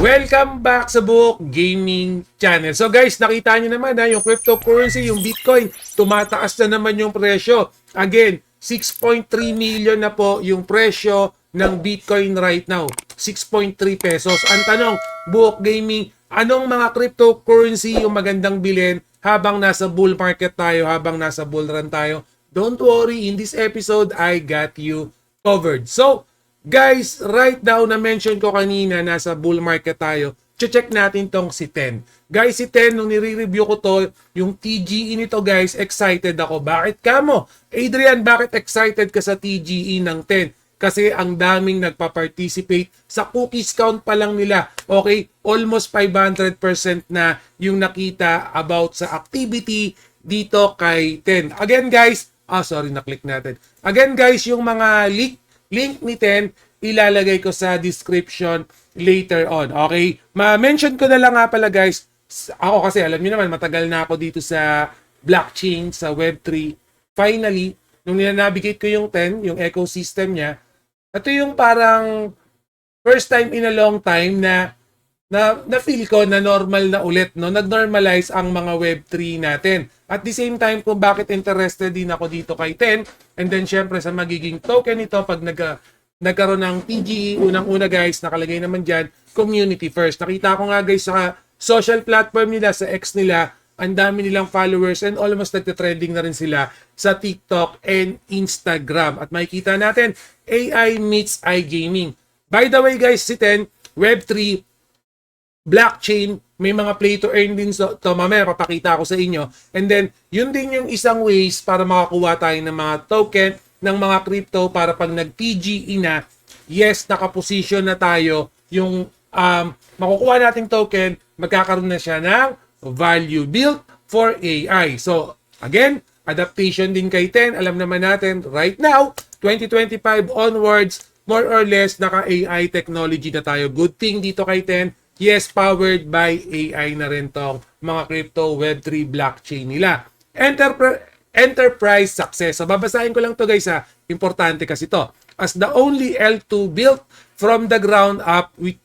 Welcome back sa Book Gaming Channel. So guys, nakita nyo naman yung cryptocurrency, yung Bitcoin, tumataas na naman yung presyo. Again, 6.3 million na po yung presyo ng Bitcoin right now. 6.3 pesos. Ang tanong, Book Gaming, anong mga cryptocurrency yung magandang bilhin habang nasa bull market tayo, habang nasa bull run tayo? Don't worry, in this episode, I got you covered. So, guys, right now, na-mention ko kanina, nasa bull market tayo. Check natin tong si TEN. Guys, si TEN, nung nire-review ko to, yung TGE nito, guys, excited ako. Bakit ka mo? Adrian, bakit excited ka sa TGE ng TEN? Kasi ang daming nagpa-participate. Sa cookies count pa lang nila. Okay? Almost 500% na yung nakita about sa activity dito kay TEN. Again, guys, na-click natin. Again, guys, yung mga link ni TEN, ilalagay ko sa description later on. Okay? Ma-mention ko na lang nga pala, guys. Ako kasi, alam niyo naman, matagal na ako dito sa blockchain, sa Web3. Finally, nung navigate ko yung TEN, yung ecosystem niya, ito yung parang first time in a long time na feel ko na normal na ulit, no? Nag-normalize ang mga Web3 natin. At the same time, kung bakit interested din ako dito kay TEN, and then syempre sa magiging token nito pag nagkaroon ng TGE, unang-una guys, nakalagay naman dyan, community first. Nakita ko nga guys sa social platform nila, sa X nila, ang dami nilang followers and almost nagte-trending na rin sila sa TikTok and Instagram. At makikita natin, AI meets iGaming. By the way guys, si TEN, Web3, blockchain, may mga play to earn din to mamaya papakita ko sa inyo. And then, yun din yung isang ways para makakuha tayo ng mga token, ng mga crypto para pag nag-TGE na, yes, nakaposition na tayo, yung makukuha nating token, magkakaroon na siya ng value built for AI. So, again, adaptation din kay TEN. Alam naman natin, right now, 2025 onwards, more or less, naka-AI technology na tayo. Good thing dito kay TEN, yes, powered by AI na rin tong mga crypto Web3 blockchain nila. Enterprise success. So, babasahin ko lang to guys ha. Importante kasi to. As the only L2 built from the ground up with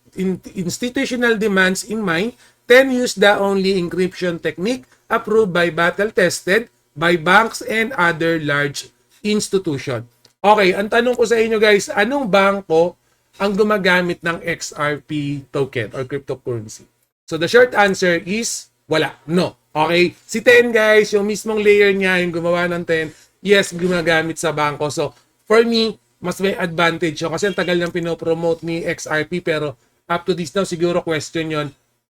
institutional demands in mind, TEN used the only encryption technique approved by battle-tested by banks and other large institutions. Okay, ang tanong ko sa inyo guys, anong bangko ang gumagamit ng XRP token or cryptocurrency? So the short answer is wala. No. Okay? Si TEN guys, yung mismong layer niya, yung gumawa ng TEN, yes, gumagamit sa bangko. So for me, mas may advantage yun. Kasi ang tagal nang pinopromote ni XRP pero up to this now, siguro question yon,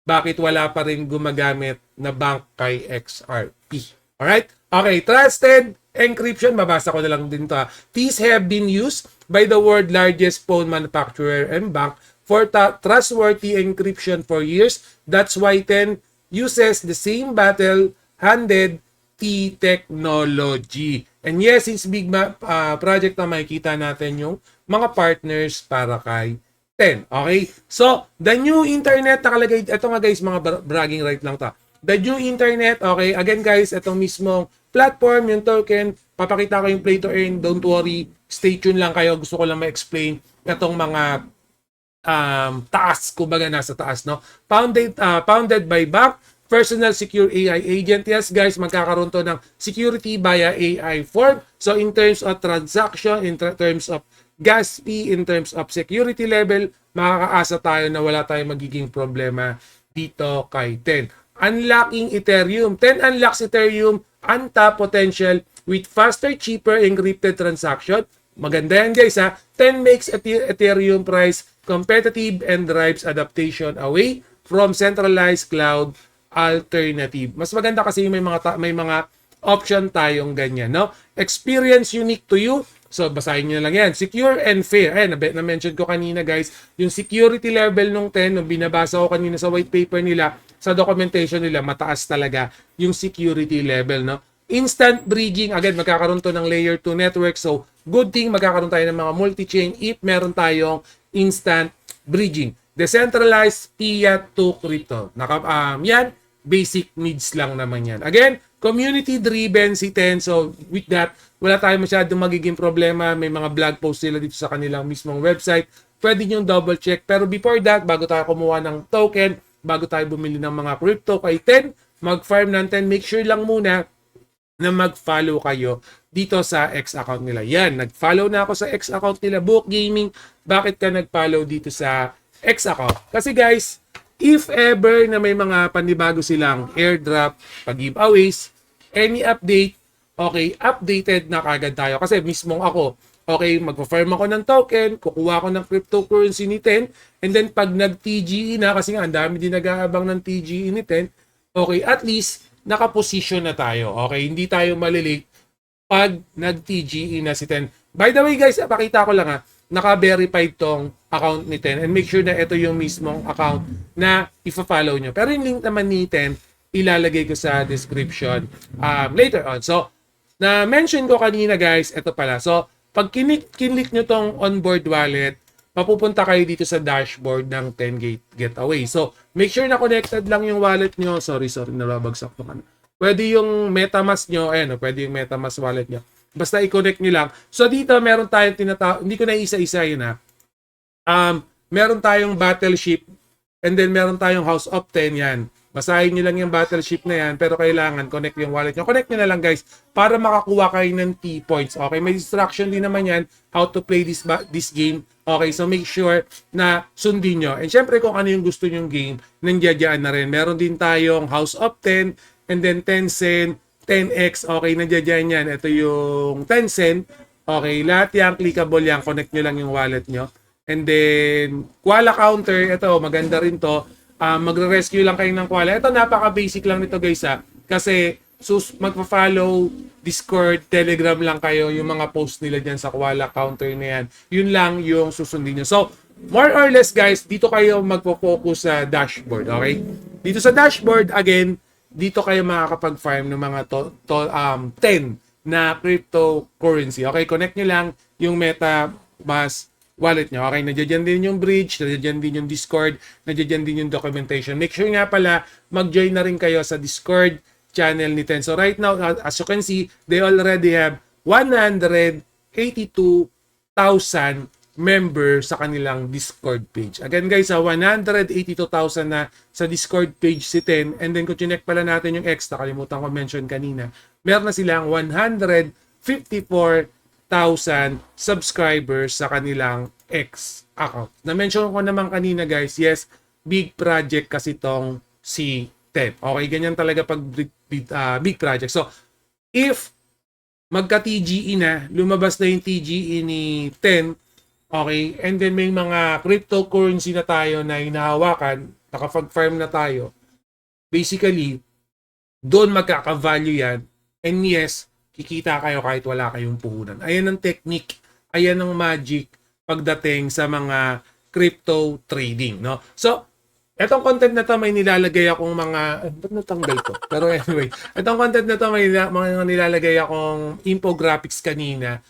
bakit wala pa rin gumagamit na bank kay XRP? Alright? Okay, trusted encryption, mabasa ko na lang din to. These have been used by the world's largest phone manufacturer and bank for trustworthy encryption for years. That's why TEN uses the same battle-handed T technology. And yes, since big project na makikita natin yung mga partners para kay TEN. Okay? So, the new internet, nakalagay, ito nga guys, mga bragging right lang to. The new internet, okay, again guys, itong mismong platform, yung token, papakita ko yung play to earn, don't worry, stay tuned lang kayo, gusto ko lang ma-explain itong mga taas, kumbaga nasa taas, no? Founded by bank, personal secure AI agent. Yes guys, magkakaroon to ng security via AI form. So in terms of transaction, in terms of gas fee, in terms of security level, makakaasa tayo na wala tayong magiging problema dito kay TEN. Unlocking Ethereum. TEN unlocks Ethereum untapped potential with faster, cheaper encrypted transaction. Maganda yan guys ha. TEN makes Ethereum price competitive and drives adaptation away from centralized cloud alternative. Mas maganda kasi may mga option tayong ganyan, no? Experience unique to you. So, basahin nyo lang yan. Secure and fair. Ayan, na-mention ko kanina guys, yung security level nung TEN, nung binabasa ko kanina sa white paper nila, sa documentation nila, mataas talaga yung security level, no? Instant bridging, again, magkakaroon to ng layer 2 network. So, good thing, magkakaroon tayo ng mga multi-chain if meron tayong instant bridging. Decentralized fiat to crypto. Yan, basic needs lang naman yan. Again, community-driven si TEN. So, with that, wala tayong masyadong magiging problema. May mga blog post sila dito sa kanilang mismong website. Pwede nyo double check. Pero before that, bago tayo kumuha ng token, bago tayo bumili ng mga crypto kay Ten, mag-farm ng Ten, make sure lang muna na mag-follow kayo dito sa X account nila. Yan, nag-follow na ako sa X account nila, Book Gaming. Bakit ka nag-follow dito sa X account? Kasi guys, if ever na may mga panibago silang airdrop, pag-giveaways, any update, okay, updated na kagad tayo. Kasi mismong ako, okay, magpa-farm ako ng token, kukuha ko ng cryptocurrency ni Ten, and then pag nag-TGE na, kasi nga ang dami din nag-aabang ng TGE ni Ten, okay, at least nakaposition na tayo. Okay, hindi tayo malilate pag nag-TGE na si Ten. By the way guys, pakita ko lang naka-verified tong account ni Ten, and make sure na ito yung mismong account na ifa-follow nyo. Pero yung link naman ni Ten, ilalagay ko sa description later on. So, na-mention ko kanina guys, ito pala. So, pag kinlik nyo tong onboard wallet, mapupunta kayo dito sa dashboard ng 10 Getaway. So, make sure na connected lang yung wallet nyo. Sorry, nababagsak ko man. Pwede yung MetaMask nyo, pwede yung MetaMask wallet nyo. Basta i-connect nyo lang. So, dito meron tayong hindi ko na isa-isa yun meron tayong Battleship, and then meron tayong House of 10 yan. Basahin nyo lang yung Battleship na yan, pero kailangan connect yung wallet nyo. Connect nyo na lang guys, para makakuha kayo ng T-points. Okay, may instruction din naman yan, how to play this game. Okay, so make sure na sundin nyo. And syempre kung ano yung gusto nyong game, nandiyan na rin. Meron din tayong House of 10, and then Tencent, 10x, okay, nandiyan yan. Ito yung Tencent. Okay, lahat yan, clickable yan, connect nyo lang yung wallet nyo. And then, Koala Counter, ito, maganda rin to. Magre-rescue lang kayo ng Koala. Ito, napaka-basic lang nito guys kasi magpa-follow Discord, Telegram lang kayo, yung mga post nila dyan sa Koala Counter na yan. Yun lang yung susundin nyo. So, more or less guys, dito kayo magpo-focus sa dashboard, okay? Dito sa dashboard, again, dito kayo makakapag-farm ng mga 10 na cryptocurrency. Okay, connect nyo lang yung MetaMask wallet nyo. Okay, nandiyan din yung bridge, nandiyan din yung Discord, nandiyan din yung documentation. Make sure nga pala, mag-join na rin kayo sa Discord channel ni Ten. So right now, as you can see, they already have 182,000 members sa kanilang Discord page. Again guys, 182,000 na sa Discord page si Ten. And then kung chinek pala natin yung extra, kalimutan ko mention kanina, meron na silang 154,000 subscribers sa kanilang X account. Na-mention ko naman kanina guys, yes, big project kasi tong si Ten. Okay, ganyan talaga pag big project. So, if magka-TGE na, lumabas na yung TGE ni Ten, okay, and then may mga cryptocurrency na tayo na hinahawakan, nakapag-farm na tayo, basically, doon magkaka-value yan, and yes, kikita kayo kahit wala kayong puhunan. Ayan ang technique, ayan ang magic pagdating sa mga crypto trading, no? So, etong content na to may nilalagay akong mga, ba't natanggal ko? Pero anyway, etong content na to may mga nilalagay akong infographics kanina.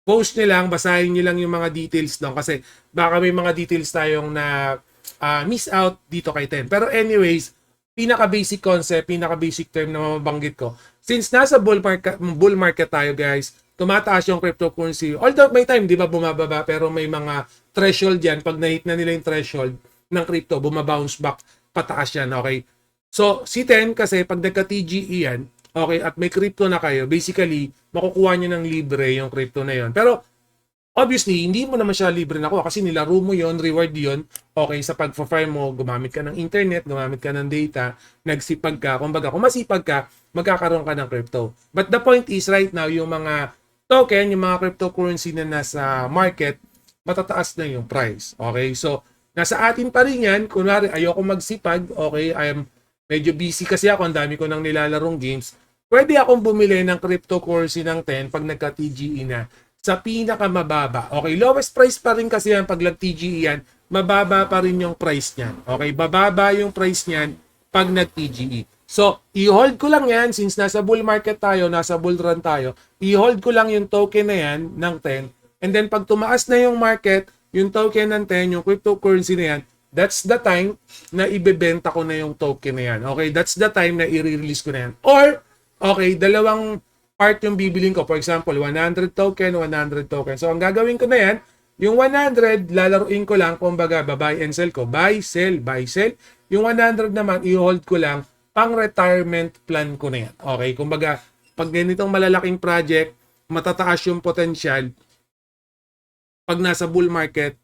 Post nyo lang, basahin nyo lang yung mga details doon kasi baka may mga details tayong na miss out dito kay Ten. Pero anyways, pinaka-basic concept, pinaka-basic term na mabanggit ko. Since nasa bull market tayo guys, tumataas yung cryptocurrency. Although may time, di ba, bumababa, pero may mga threshold yan. Pag na-hit na nila yung threshold ng crypto, bumabounce back, pataas yan, okay? So, si Ten kasi pag nagka-TGE yan, okay, at may crypto na kayo, basically, makukuha nyo ng libre yung crypto na yon. Pero, obviously, hindi mo naman siya libre nakuha kasi nilaro mo yon, reward yon. Okay, sa pag-farm mo, gumamit ka ng internet, gumamit ka ng data, nagsipag ka. Kumbaga, kung masipag ka, magkakaroon ka ng crypto. But the point is, right now, yung mga token, yung mga cryptocurrency na nasa market, matataas na yung price. Okay, so, nasa atin pa rin yan. Kunwari, ayoko magsipag. Okay, medyo busy kasi ako. Ang dami ko nang nilalarong games. Pwede akong bumili ng cryptocurrency ng 10 pag nagka-TGE na sa pinakamababa. Okay, lowest price pa rin kasi yan pag nag-TGE yan, mababa pa rin yung price niyan. Okay, bababa yung price niyan pag nag-TGE. So, i-hold ko lang yan since nasa bull market tayo, nasa bull run tayo. I-hold ko lang yung token na yan ng 10. And then pag tumaas na yung market, yung token ng 10, yung cryptocurrency na yan, that's the time na ibebenta ko na yung token na yan. Okay, that's the time na i-release ko na yan. Or, okay, dalawang part yung bibilin ko. For example, 100 token, 100 token. So, ang gagawin ko na yan, yung 100, lalaruin ko lang, kumbaga, buy and sell ko. Buy, sell, buy, sell. Yung 100 naman, i-hold ko lang, pang retirement plan ko na yan. Okay, kumbaga, pag ganitong malalaking project, matataas yung potential, pag nasa bull market,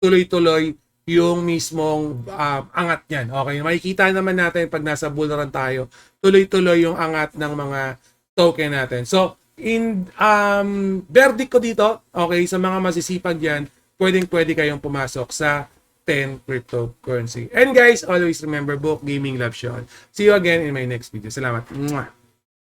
tuloy-tuloy yung mismong angat niyan. Okay, makikita naman natin pag nasa bull run tayo, tuloy-tuloy yung angat ng mga token natin. So, in verdict ko dito, okay, sa mga masisipag yan, pwedeng-pwede kayong pumasok sa 10 cryptocurrency. And guys, always remember, book Gaming Love Sean. See you again in my next video. Salamat. Mwah!